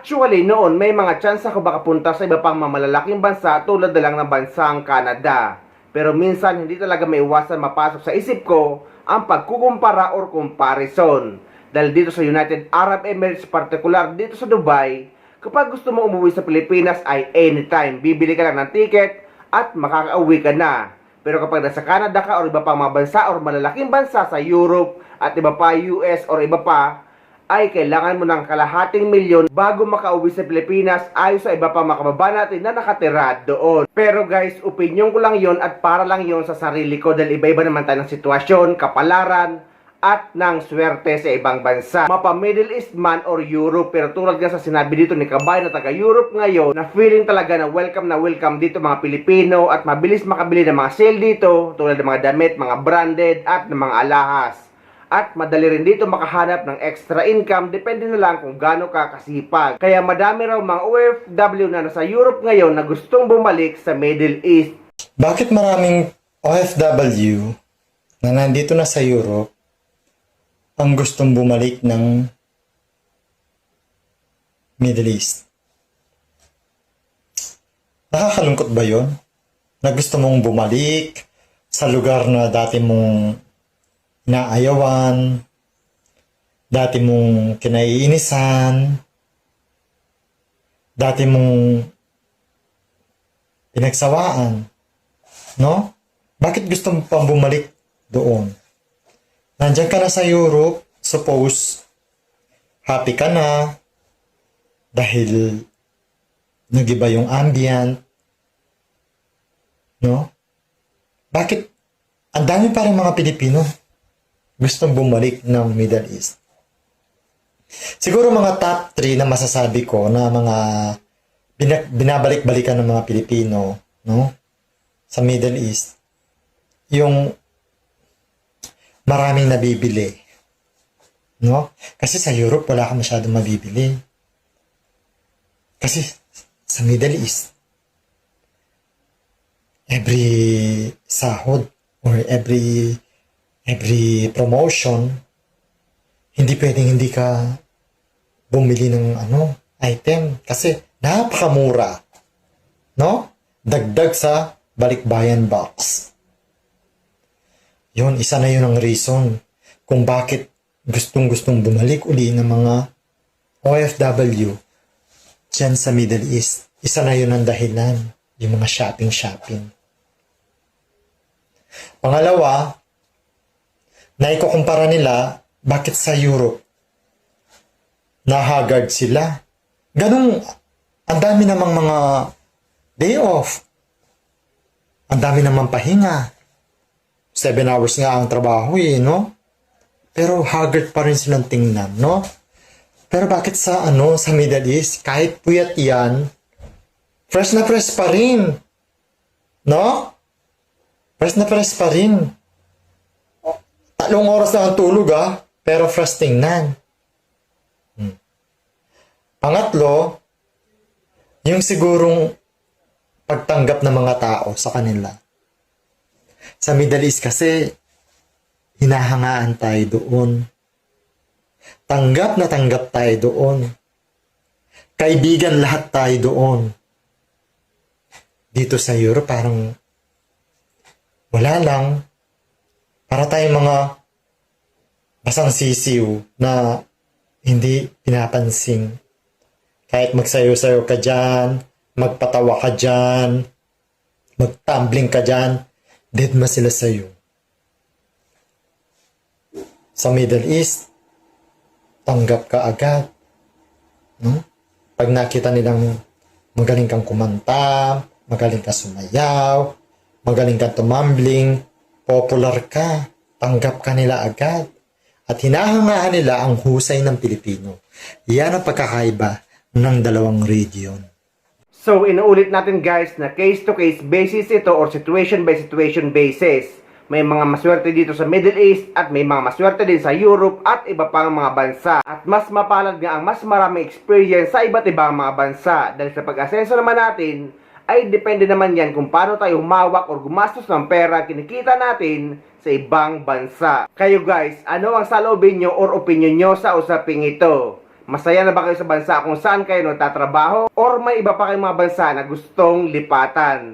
Actually, noon may mga chance ako makapunta sa iba pang malalaking bansa tulad na lang ng bansang Canada. Pero minsan hindi talaga maiwasan mapasok sa isip ko ang pagkukumpara or comparison. Dahil dito sa United Arab Emirates, particular dito sa Dubai, kapag gusto mo umuwi sa Pilipinas ay anytime. Bibili ka lang ng ticket at makakauwi ka na. Pero kapag nasa Canada ka or iba pang mga bansa or malalaking bansa sa Europe at iba pa US or iba pa, ay kailangan mo ng kalahating milyon bago makauwi sa Pilipinas ayon sa iba pa makababa natin na nakatira doon. Pero guys, opinion ko lang yon at para lang yon sa sarili ko dahil iba-iba naman tayo ng sitwasyon, kapalaran, at ng swerte sa ibang bansa. Mapa Middle East man or Europe, pero tulad nga sa sinabi dito ni Kabay na taga Europe ngayon, na feeling talaga na welcome dito mga Pilipino at mabilis makabili ng mga sale dito tulad ng mga damit, mga branded at ng mga alahas. At madali rin dito makahanap ng extra income, depende na lang kung gaano ka kasipag. Kaya madami raw mga OFW na nasa Europe ngayon na gustong bumalik sa Middle East. Bakit maraming OFW na nandito na sa Europe ang gustong bumalik ng Middle East? Nakakalungkot ba yon? Na gusto mong bumalik sa lugar na dati mong inaayawan, dati mong kinaiinisan, dati mong pinagsawaan, no? Bakit gusto mo pang bumalik doon? Nandiyan ka na sa Europe, suppose happy ka na dahil nag-iba yung ambient, no? Bakit ang dami pa rin mga Pilipino gustong bumalik ng Middle East? Siguro mga top 3 na masasabi ko na mga binabalik-balikan ng mga Pilipino, no, sa Middle East, yung maraming nabibili, no? Kasi sa Europe wala ka masyadong mabibili. Kasi sa Middle East, every sahod or every promotion, hindi pwedeng hindi ka bumili ng item kasi napakamura, no? Dagdag sa balikbayan box. Yun, isa na yun ang reason kung bakit gustong bumalik uli ng mga OFW dyan sa Middle East. Isa na yun ang dahilan, yung mga shopping. Pangalawa, na ikukumpara nila, bakit sa Europe na-haggard sila? Ganun, ang dami namang mga day off. Ang dami namang pahinga. 7 hours nga ang trabaho no? Pero haggard pa rin silang tingnan, no? Pero bakit sa Middle East, kahit puyat yan, fresh na fresh pa rin. No? Fresh na fresh pa rin. 3 oras lang ang tulog pero fresh tingnan. Pangatlo, yung sigurong pagtanggap ng mga tao sa kanila. Sa Middle East kasi, hinahangaan tayo doon. Tanggap na tanggap tayo doon. Kaibigan lahat tayo doon. Dito sa Europe, parang wala lang. Para tayong mga basang sisiw na hindi pinapansin. Kahit magsayo-sayo ka dyan, magpatawa ka dyan, magtumbling ka dyan, dead ma sila sa'yo. Sa Middle East, tanggap ka agad. No? Pag nakita nilang magaling kang kumanta, magaling kang sumayaw, magaling kang tumambling, popular ka, tanggap ka nila agad. At hinahangaan nila ang husay ng Pilipino. Yan ang pagkakaiba ng dalawang region. So, inuulit natin guys na case-to-case basis ito or situation-by-situation basis. May mga maswerte dito sa Middle East at may mga maswerte din sa Europe at iba pang mga bansa. At mas mapalad nga ang mas maraming experience sa iba't ibang mga bansa. Dahil sa pag-asenso naman natin, ay depende naman yan kung paano tayo humawak o gumastos ng pera kinikita natin sa ibang bansa. Kayo guys, ano ang saloobin nyo or opinion nyo sa usaping ito? Masaya na ba kayo sa bansa kung saan kayo nagtatrabaho? Or may iba pa kayong mga bansa na gustong lipatan?